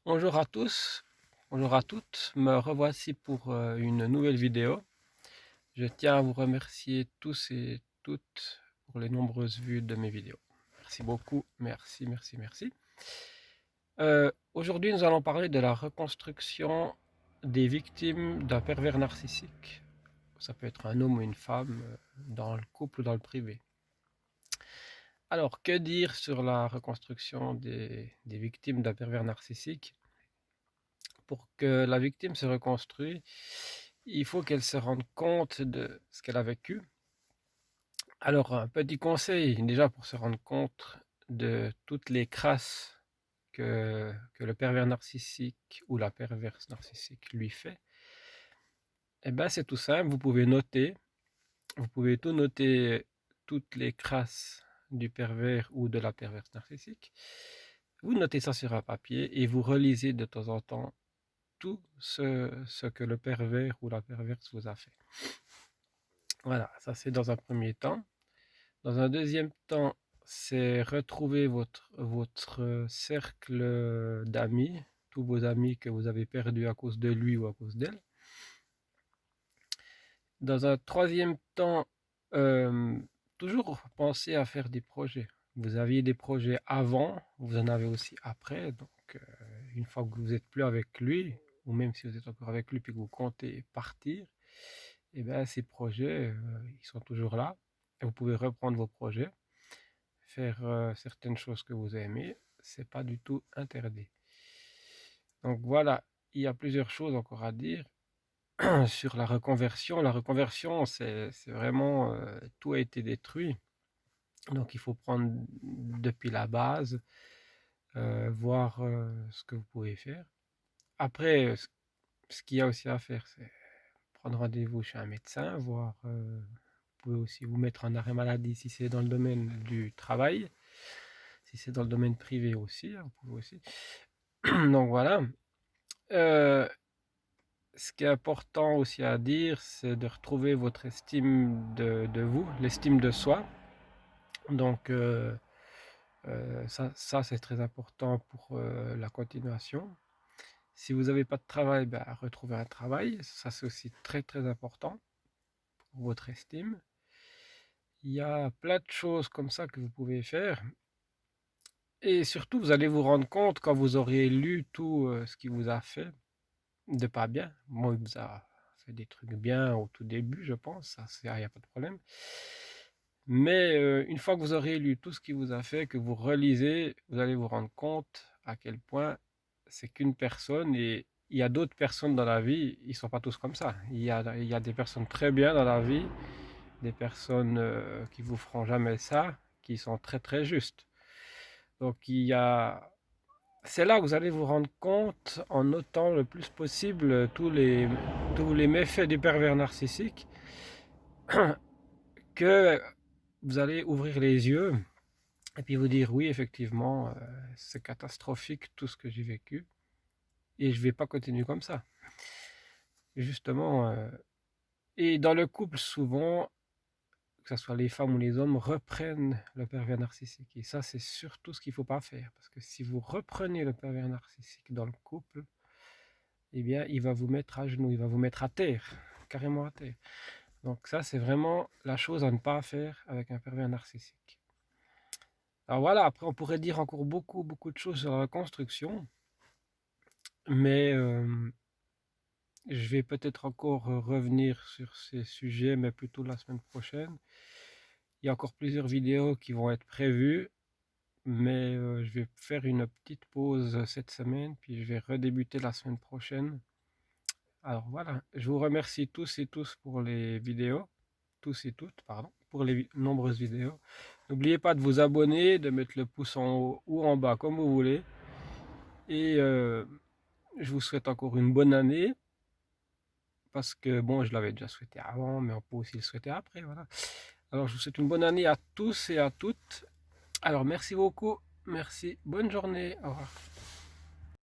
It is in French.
Bonjour à tous, bonjour à toutes, me revoici pour une nouvelle vidéo. Je tiens à vous remercier tous et toutes pour les nombreuses vues de mes vidéos. Merci beaucoup, merci, merci, merci. Aujourd'hui, nous allons parler de la reconstruction des victimes d'un pervers narcissique. Ça peut être un homme ou une femme, dans le couple ou dans le privé. Alors, que dire sur la reconstruction des victimes d'un pervers narcissique? Pour que la victime se reconstruise, il faut qu'elle se rende compte de ce qu'elle a vécu. Alors, un petit conseil, déjà pour se rendre compte de toutes les crasses que le pervers narcissique ou la perverse narcissique lui fait, eh ben, c'est tout simple, vous pouvez noter, vous pouvez tout noter, toutes les crasses du pervers ou de la perverse narcissique. Vous notez ça sur un papier et vous relisez de temps en temps tout ce que le pervers ou la perverse vous a fait. Voilà, ça c'est dans un premier temps. Dans un deuxième temps, c'est retrouver votre cercle d'amis, tous vos amis que vous avez perdus à cause de lui ou à cause d'elle. Dans un troisième temps, euh, toujours penser à faire des projets. Vous aviez des projets avant, vous en avez aussi après. Donc, une fois que vous n'êtes plus avec lui, ou même si vous êtes encore avec lui puis que vous comptez partir, et bien, ces projets, ils sont toujours là. Et vous pouvez reprendre vos projets, faire certaines choses que vous aimez. C'est pas du tout interdit. Donc voilà, il y a plusieurs choses encore à dire sur la reconversion. La reconversion, c'est vraiment tout a été détruit. Donc il faut prendre depuis la base, voir ce que vous pouvez faire. Après, ce qu'il y a aussi à faire, c'est prendre rendez-vous chez un médecin, voir. Vous pouvez aussi vous mettre en arrêt maladie si c'est dans le domaine du travail. Si c'est dans le domaine privé aussi, vous pouvez aussi. Donc voilà. Euh, Ce qui est important aussi à dire, c'est de retrouver votre estime de vous, l'estime de soi. Donc ça c'est très important pour la continuation. Si vous n'avez pas de travail, ben, retrouvez un travail. Ça c'est aussi très très important pour votre estime. Il y a plein de choses comme ça que vous pouvez faire. Et surtout, vous allez vous rendre compte quand vous aurez lu tout ce qu'il vous a fait de pas bien. Moi, il vous a fait des trucs bien au tout début, je pense, ça, il n'y a pas de problème. Mais une fois que vous aurez lu tout ce qu'il vous a fait, que vous relisez, vous allez vous rendre compte à quel point c'est qu'une personne et il y a d'autres personnes dans la vie, ils ne sont pas tous comme ça. Il y a des personnes très bien dans la vie, des personnes qui vous feront jamais ça, qui sont très très justes. Donc c'est là que vous allez vous rendre compte, en notant le plus possible tous les méfaits du pervers narcissique, que vous allez ouvrir les yeux et puis vous dire oui, effectivement, c'est catastrophique tout ce que j'ai vécu et je ne vais pas continuer comme ça. Justement, et dans le couple, souvent, que ce soit les femmes ou les hommes, reprennent le pervers narcissique. Et ça, c'est surtout ce qu'il ne faut pas faire. Parce que si vous reprenez le pervers narcissique dans le couple, eh bien, il va vous mettre à genoux, il va vous mettre à terre, carrément à terre. Donc ça, c'est vraiment la chose à ne pas faire avec un pervers narcissique. Alors voilà, après, on pourrait dire encore beaucoup, beaucoup de choses sur la construction, mais je vais peut-être encore revenir sur ces sujets, mais plutôt la semaine prochaine. Il y a encore plusieurs vidéos qui vont être prévues, mais je vais faire une petite pause cette semaine, puis je vais redébuter la semaine prochaine. Alors voilà, je vous remercie tous et tous pour les vidéos, tous et toutes, pardon, pour les nombreuses vidéos. N'oubliez pas de vous abonner, de mettre le pouce en haut ou en bas comme vous voulez. Et je vous souhaite encore une bonne année, parce que bon, je l'avais déjà souhaité avant, mais on peut aussi le souhaiter après, voilà. Alors je vous souhaite une bonne année à tous et à toutes. Alors merci beaucoup, merci, bonne journée, au revoir.